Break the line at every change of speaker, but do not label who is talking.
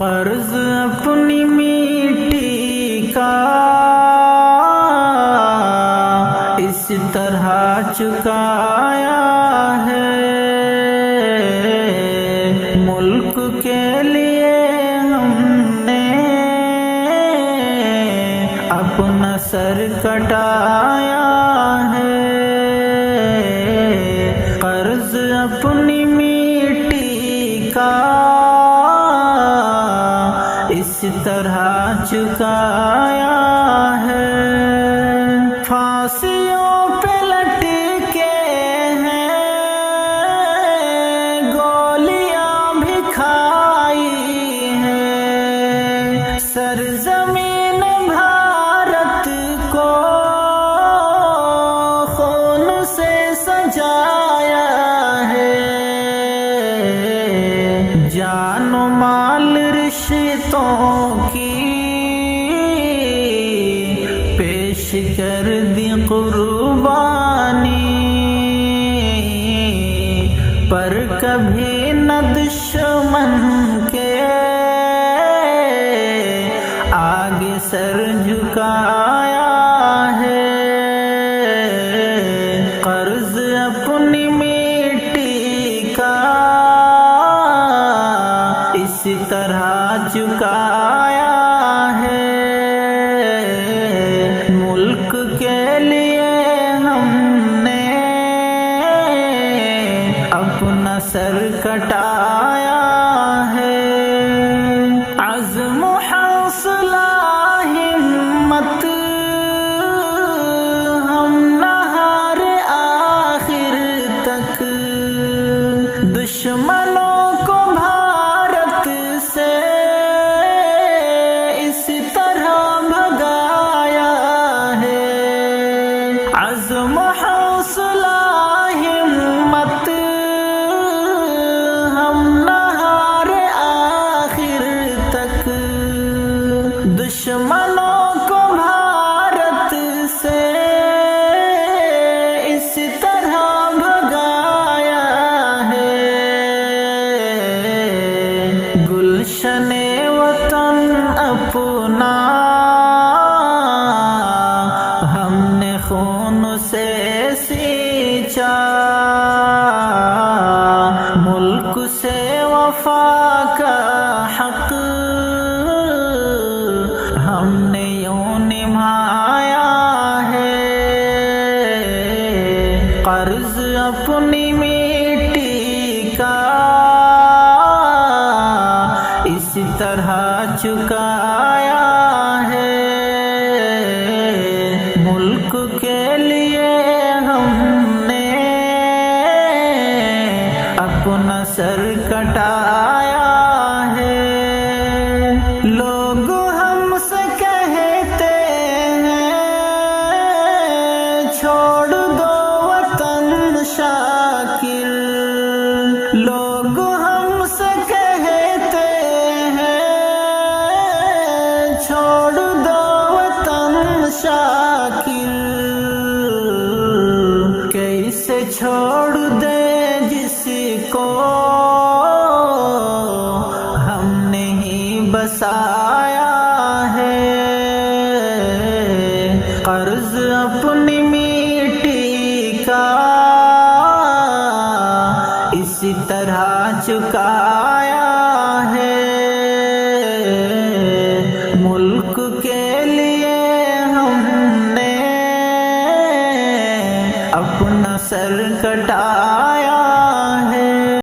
قرض اپنی مٹی کا اس طرح چکایا ہے، ملک کے لیے ہم نے اپنا سر کٹایا ہے۔ قرض اپنی مٹی کا اس طرح چکایا ہے، پھانسیوں پہ لٹکے ہیں، گولیاں بھی کھائی ہیں، سرزمین بھارت کو خون سے سجایا ہے، جان و مال رشتوں کی پیش کر دی قربانی، پر کبھی نہ دشمن کے آگے سر جھکایا ہے۔ قرض اپنی مٹی کا اس طرح چکایا ہے، ملک کے لیے ہم نے اپنا سر کٹایا ہے۔ عزم و حوصلہ ہمت ہم نہ ہارے آخر تک، دشمنوں کو بھارت سے اس طرح بھگایا ہے۔ عزم و حوصلہ ہمت ہم نہ ہارے آخر تک، دشمنوں کو بھارت سے اس طرح بھگایا ہے۔ گلشن وطن اپنا ہم نے خون سے سینچا، ملک سے وفا کا حق ہم نے یوں نبھایا ہے۔ قرض اپنی مٹی کا اس طرح چکایا ہے، ملک کے لیے ہم نے اپنا سر کٹایا ہے۔ لوگ ہم سے کہتے ہیں چھوڑ دو وطن شاکر، لوگ ہم سے کہتے ہیں چھوڑ دو وطن شاکر، کیسے چھوڑ دے جس کو ہم نے ہی بسایا ہے۔ قرض اپنی مٹی کا اسی طرح چکایا ہے، ملک کے لیے ہم نے اپنا سر کٹایا